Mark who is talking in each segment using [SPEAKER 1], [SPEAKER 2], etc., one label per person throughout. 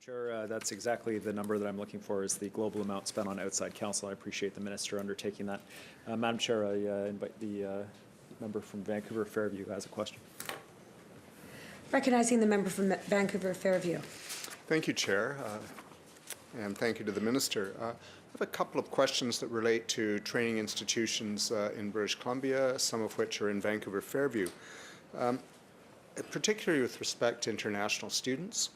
[SPEAKER 1] Chair, that's exactly the number that I'm looking for, is the global amount spent on outside counsel. I appreciate the minister undertaking that. Madam Chair, I invite the member from Vancouver Fairview who has a question.
[SPEAKER 2] Recognizing the member from Vancouver Fairview.
[SPEAKER 3] Thank you, Chair, and thank you to the minister. I have a couple of questions that relate to training institutions in British Columbia, some of which are in Vancouver Fairview, particularly with respect to international students.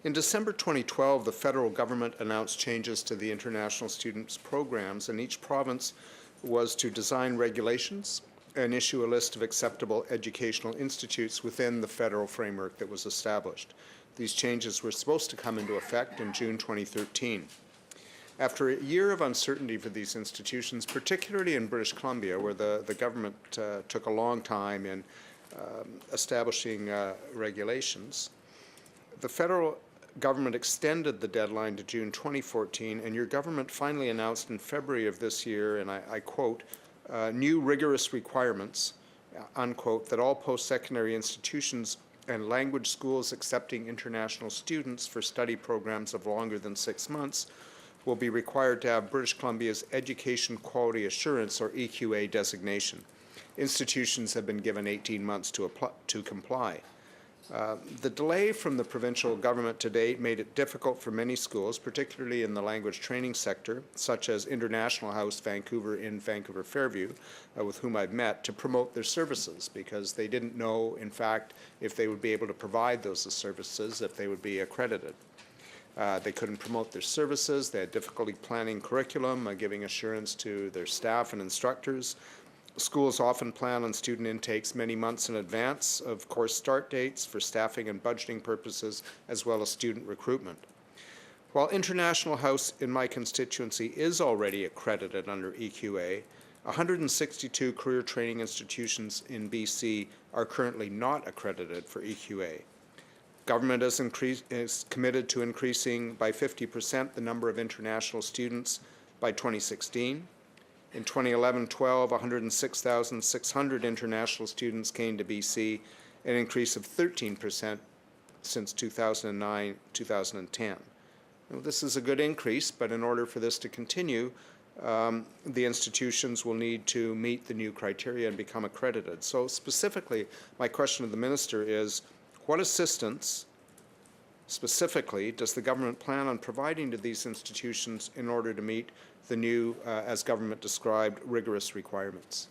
[SPEAKER 3] In December 2012, the federal government announced changes to the international students programs, and each province was to design regulations and issue a list of acceptable educational institutes within the federal framework that was established. These changes were supposed to come into effect in June 2013. After a year of uncertainty for these institutions, particularly in British Columbia, where the government took a long time in establishing regulations, the federal government extended the deadline to June 2014, and your government finally announced in February of this year, and I quote, new rigorous requirements, unquote, that all post-secondary institutions and language schools accepting international students for study programs of longer than 6 months will be required to have British Columbia's Education Quality Assurance, or EQA, designation. Institutions have been given 18 months to comply. The delay from the provincial government to date made it difficult for many schools, particularly in the language training sector, such as International House Vancouver in Vancouver Fairview, with whom I've met, to promote their services, because they didn't know, in fact, if they would be able to provide those services, if they would be accredited. They couldn't promote their services. They had difficulty planning curriculum, giving assurance to their staff and instructors. Schools often plan on student intakes many months in advance of course start dates for staffing and budgeting purposes, as well as student recruitment. While International House in my constituency is already accredited under EQA, 162 career training institutions in BC are currently not accredited for EQA. Government is committed to increasing by 50% the number of international students by 2016. In 2011-12, 106,600 international students came to BC, an increase of 13% since 2009-2010. This is a good increase, but in order for this to continue, the institutions will need to meet the new criteria and become accredited. So specifically, my question to the minister is, what assistance specifically does the government plan on providing to these institutions in order to meet the new, as government described, rigorous requirements?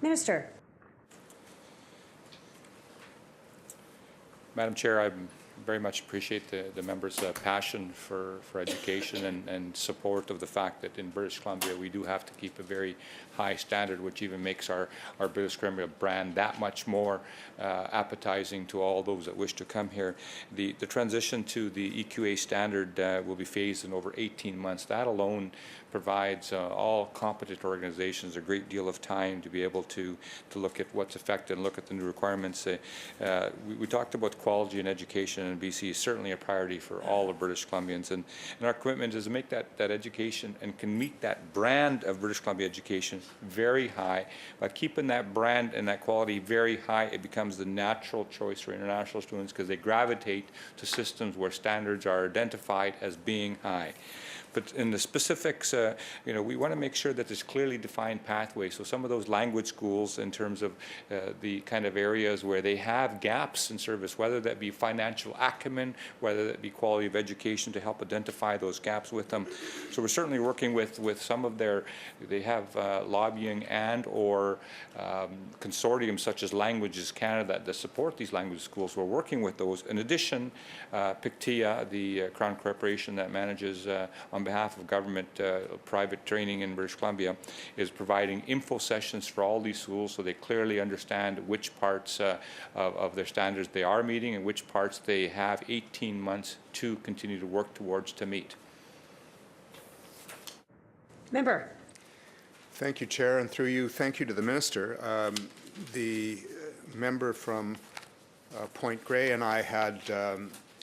[SPEAKER 2] Minister.
[SPEAKER 4] Madam Chair, I very much appreciate the member's passion for education and support of the fact that in British Columbia we do have to keep a very high standard, which even makes our British Columbia brand that much more appetizing to all those that wish to come here. The transition to the EQA standard will be phased in over 18 months. That alone provides all competent organizations a great deal of time to be able to look at what's affected and look at the new requirements. We talked about quality in education, and BC is certainly a priority for all of British Columbians, and our commitment is to make that education and can meet that brand of British Columbia education very high. By keeping that brand and that quality very high, it becomes the natural choice for international students because they gravitate to systems where standards are identified as being high. But in the specifics, we want to make sure that there's clearly defined pathways. So some of those language schools, in terms of the kind of areas where they have gaps in service, whether that be financial acumen, whether that be quality of education, to help identify those gaps with them. So we're certainly working with some of they have lobbying and or consortiums such as Languages Canada that support these language schools. We're working with those. In addition, PICTIA, the Crown Corporation that manages on behalf of government private training in British Columbia, is providing info sessions for all these schools so they clearly understand which parts of their standards they are meeting and which parts they have 18 months to continue to work towards to meet.
[SPEAKER 2] Member.
[SPEAKER 3] Thank you, Chair, and through you, thank you to the Minister. The member from Point Grey and I had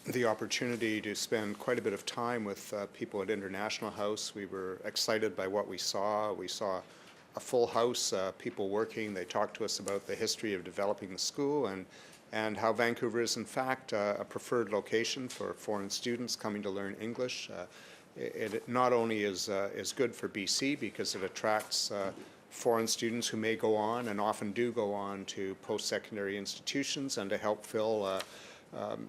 [SPEAKER 3] the opportunity to spend quite a bit of time with people at International House. We were excited by what we saw. We saw a full house, people working. They talked to us about the history of developing the school and how Vancouver is in fact a preferred location for foreign students coming to learn English. It not only is good for BC because it attracts foreign students who may go on and often do go on to post-secondary institutions and to help fill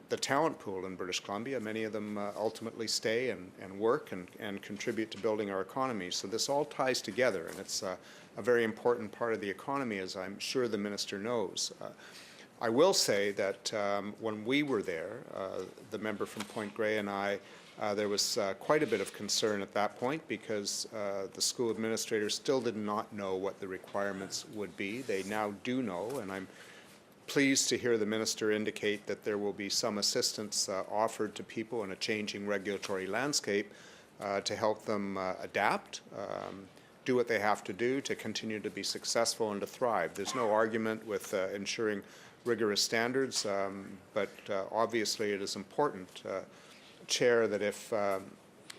[SPEAKER 3] the talent pool in British Columbia. Many of them ultimately stay and work and contribute to building our economy. So this all ties together, and it's a very important part of the economy, as I'm sure the Minister knows. I will say that when we were there, the member from Point Grey and I, there was quite a bit of concern at that point because the school administrators still did not know what the requirements would be. They now do know, and I'm pleased to hear the Minister indicate that there will be some assistance offered to people in a changing regulatory landscape to help them adapt, do what they have to do to continue to be successful and to thrive. There's no argument with ensuring rigorous standards, but obviously it is important, Chair, that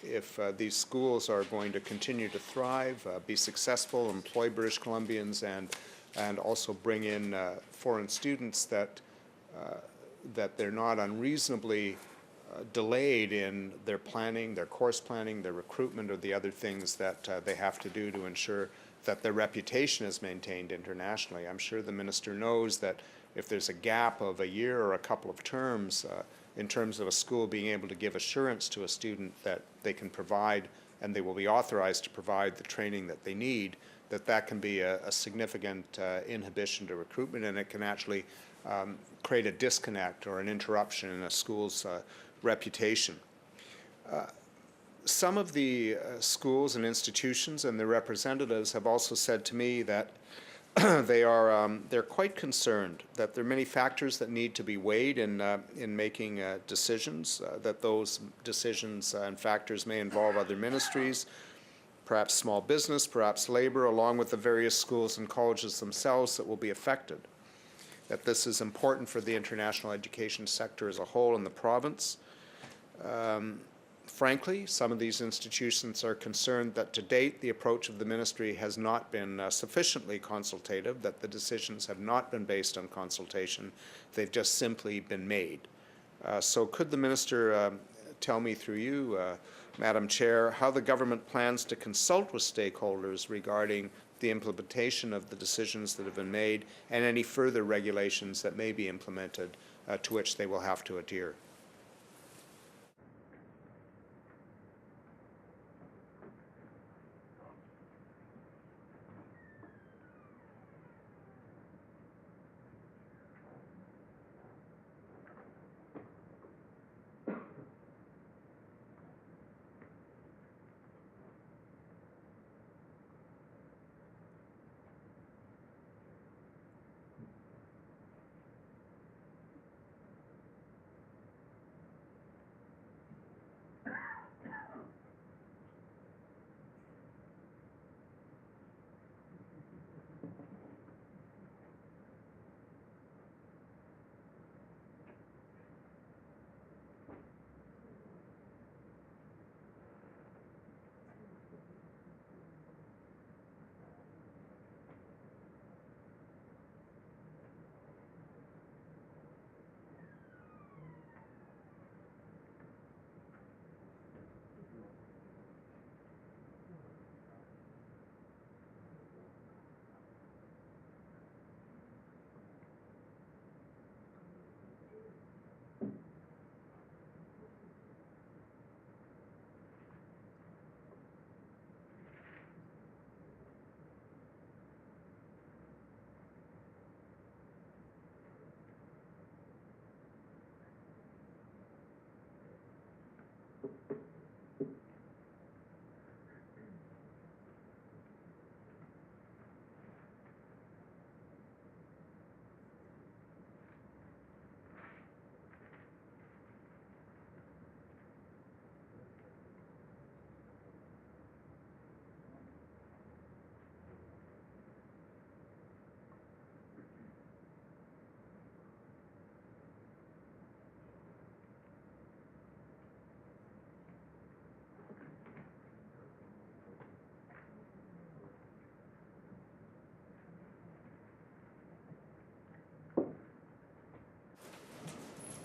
[SPEAKER 3] if these schools are going to continue to thrive, be successful, employ British Columbians, and also bring in foreign students, that they're not unreasonably delayed in their planning, their course planning, their recruitment, or the other things that they have to do to ensure that their reputation is maintained internationally. I'm sure the Minister knows that if there's a gap of a year or a couple of terms in terms of a school being able to give assurance to a student that they can provide and they will be authorized to provide the training that they need, that can be a significant inhibition to recruitment, and it can actually create a disconnect or an interruption in a school's reputation. Some of the schools and institutions and their representatives have also said to me that they're quite concerned that there are many factors that need to be weighed in making decisions, that those decisions and factors may involve other ministries, perhaps small business, perhaps labor, along with the various schools and colleges themselves that will be affected. That this is important for the international education sector as a whole in the province. Frankly, some of these institutions are concerned that to date the approach of the ministry has not been sufficiently consultative, that the decisions have not been based on consultation, they've just simply been made. So could the Minister tell me through you, Madam Chair, how the government plans to consult with stakeholders regarding the implementation of the decisions that have been made and any further regulations that may be implemented to which they will have to adhere?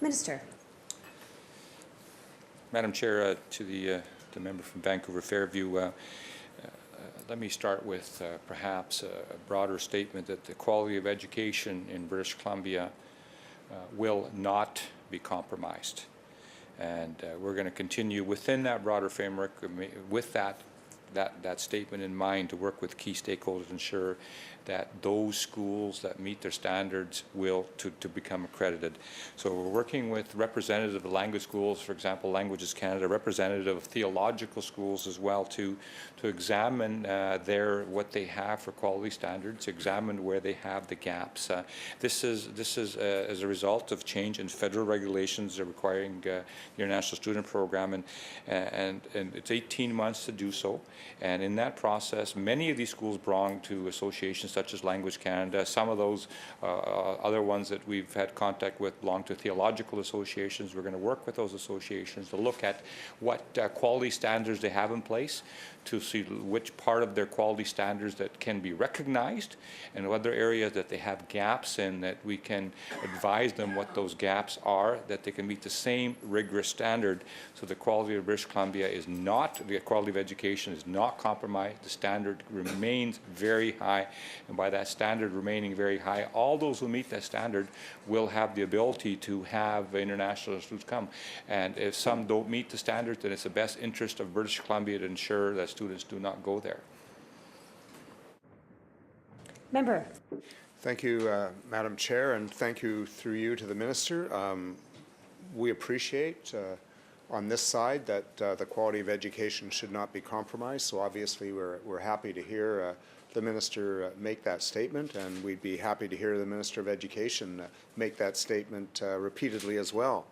[SPEAKER 2] Minister.
[SPEAKER 4] Madam Chair, to the member from Vancouver Fairview, let me start with perhaps a broader statement that the quality of education in British Columbia will not be compromised. And we're going to continue within that broader framework with that statement in mind to work with key stakeholders to ensure that those schools that meet their standards will to become accredited. So we're working with representatives of the language schools, for example, Languages Canada, representative of theological schools as well, to examine what they have for quality standards, examine where they have the gaps. This is as a result of change in federal regulations requiring the international student program, and it's 18 months to do so. And in that process, many of these schools belong to associations such as Language Canada. Some of those other ones that we've had contact with belong to theological associations. We're going to work with those associations to look at what quality standards they have in place, to see which part of their quality standards that can be recognized and other areas that they have gaps in, that we can advise them what those gaps are, that they can meet the same rigorous standard. So the quality of British Columbia is not, the quality of education is not compromised. The standard remains very high, and by that standard remaining very high, all those who meet that standard will have the ability to have international students come. And if some don't meet the standards, then it's the best interest of British Columbia to ensure that students do not go there.
[SPEAKER 2] Member.
[SPEAKER 3] Thank you, Madam Chair, and thank you through you to the Minister. We appreciate on this side that the quality of education should not be compromised, so obviously we're happy to hear the Minister make that statement, and we'd be happy to hear the Minister of Education make that statement repeatedly as well.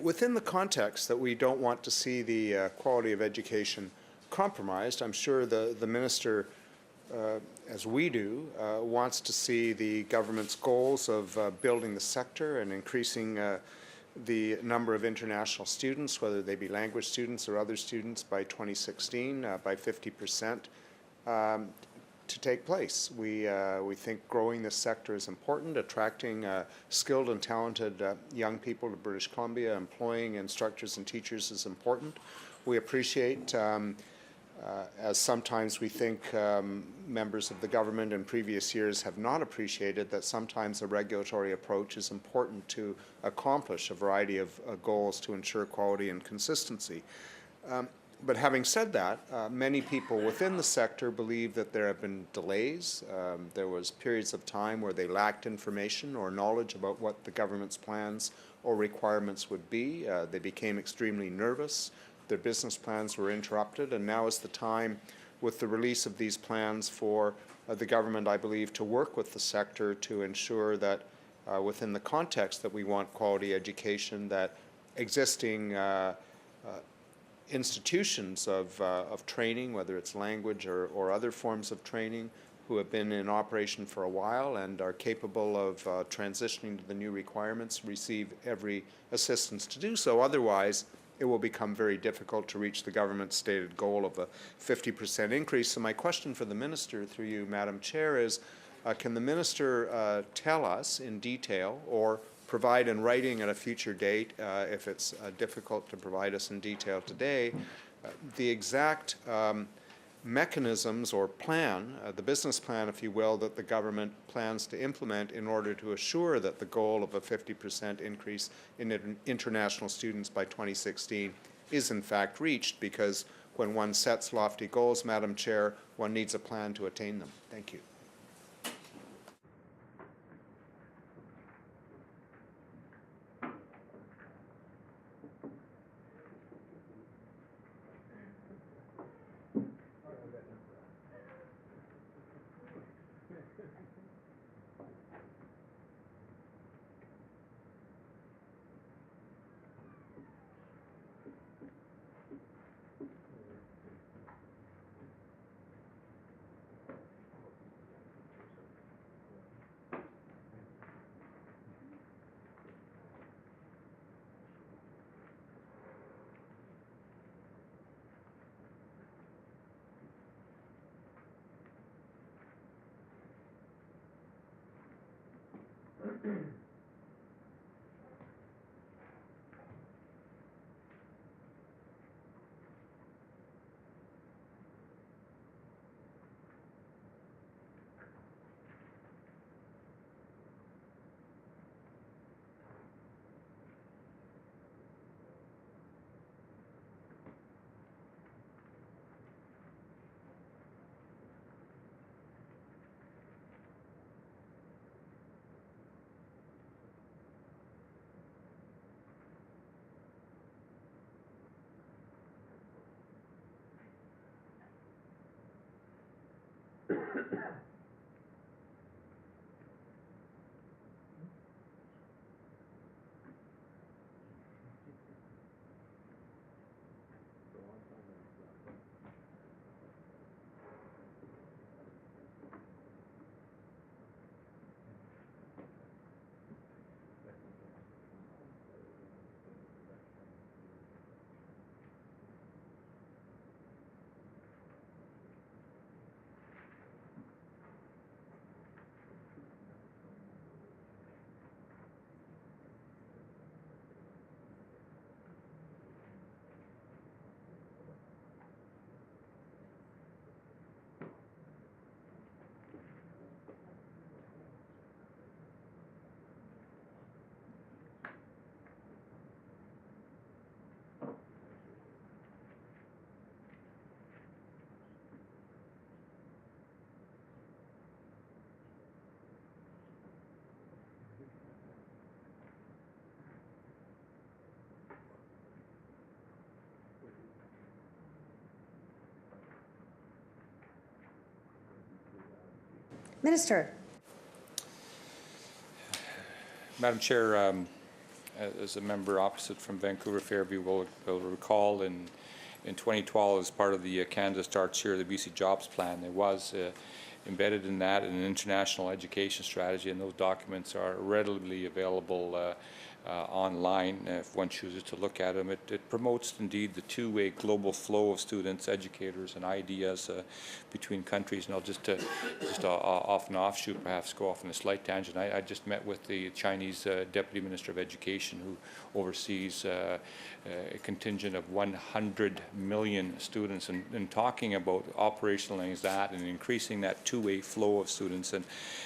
[SPEAKER 3] Within the context that we don't want to see the quality of education compromised, I'm sure the Minister, as we do, wants to see the government's goals of building the sector and increasing the number of international students, whether they be language students or other students, by 2016 by 50% to take place. We think growing this sector is important, attracting skilled and talented young people to British Columbia, employing instructors and teachers is important. We appreciate, as sometimes we think members of the government in previous years have not appreciated, that sometimes a regulatory approach is important to accomplish a variety of goals to ensure quality and consistency. But having said that, many people within the sector believe that there have been delays. There was periods of time where they lacked information or knowledge about what the government's plans or requirements would be. They became extremely nervous. Their business plans were interrupted, and now is the time, with the release of these plans, for the government, I believe, to work with the sector to ensure that within the context that we want quality education, that existing institutions of training, whether it's language or other forms of training, who have been in operation for a while and are capable of transitioning to the new requirements, receive every assistance to do so. Otherwise, it will become very difficult to reach the government's stated goal of a 50% increase. So my question for the Minister, through you, Madam Chair, is can the Minister tell us in detail, or provide in writing at a future date, if it's difficult to provide us in detail today, the exact mechanisms or plan, the business plan, if you will, that the government plans to implement in order to assure that the goal of a 50% increase in international students by 2016 is in fact reached, because when one sets lofty goals, Madam Chair, one needs a plan to attain them. Thank you.
[SPEAKER 2] Minister.
[SPEAKER 4] Madam Chair, as a member opposite from Vancouver Fairview will recall, in 2012, as part of the Canada Starts Here, the BC Jobs Plan, there was embedded in that an international education strategy, and those documents are readily available online if one chooses to look at them. It promotes indeed the two-way global flow of students, educators, and ideas between countries. And I'll just off an offshoot, perhaps go off on a slight tangent. I just met with the Chinese Deputy Minister of Education, who oversees a contingent of 100 million students, and talking about operationalizing that and increasing that two-way flow of students. And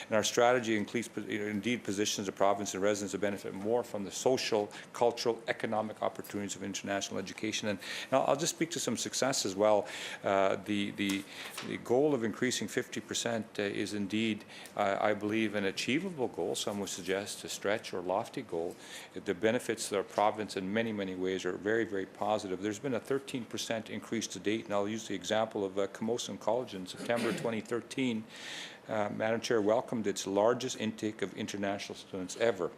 [SPEAKER 4] our strategy indeed positions the province and residents to benefit more from the social, cultural, economic opportunities of international education. And I'll just speak to some success as well. The goal of increasing 50% is indeed, I believe, an achievable goal. Some would suggest a stretch or lofty goal. The benefits to our province in many, many ways are very, very positive. There's been a 13% increase to date, and I'll use the example of Camosun College in September 2013. Madam Chair welcomed its largest intake of international students ever,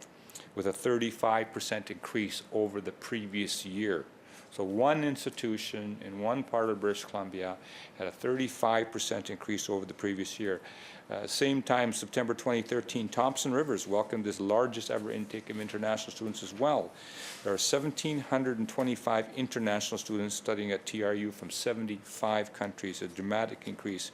[SPEAKER 4] with a 35% increase over the previous year. So one institution in one part of British Columbia had a 35% increase over the previous year. Same time, September 2013, Thompson Rivers welcomed its largest ever intake of international students as well. There are 1,725 international students studying at TRU from 75 countries, a dramatic increase.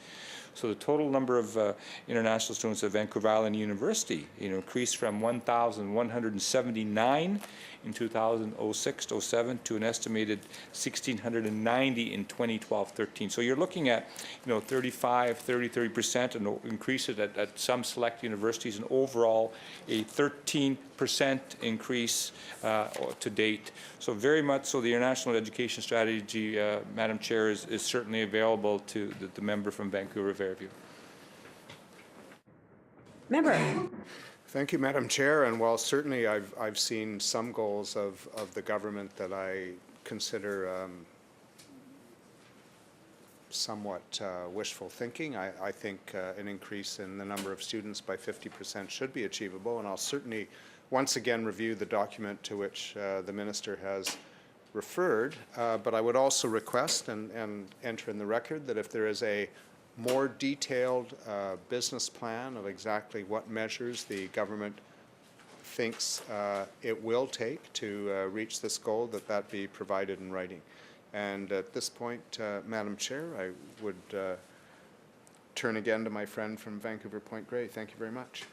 [SPEAKER 4] So the total number of international students at Vancouver Island University, increased from 1,179 in 2006-07 to an estimated 1,690 in 2012-13. So you're looking at, 30% and increase it at some select universities, and overall a 13% increase to date. So very much so the international education strategy, Madam Chair, is certainly available to the member from Vancouver Fairview.
[SPEAKER 2] Member.
[SPEAKER 3] Thank you, Madam Chair. And while certainly I've seen some goals of the government that I consider somewhat wishful thinking, I think an increase in the number of students by 50% should be achievable. And I'll certainly once again review the document to which the Minister has referred. But I would also request and enter in the record that if there is a more detailed business plan of exactly what measures the government thinks it will take to reach this goal, that be provided in writing. And at this point, Madam Chair, I would turn again to my friend from Vancouver Point Grey. Thank you very much.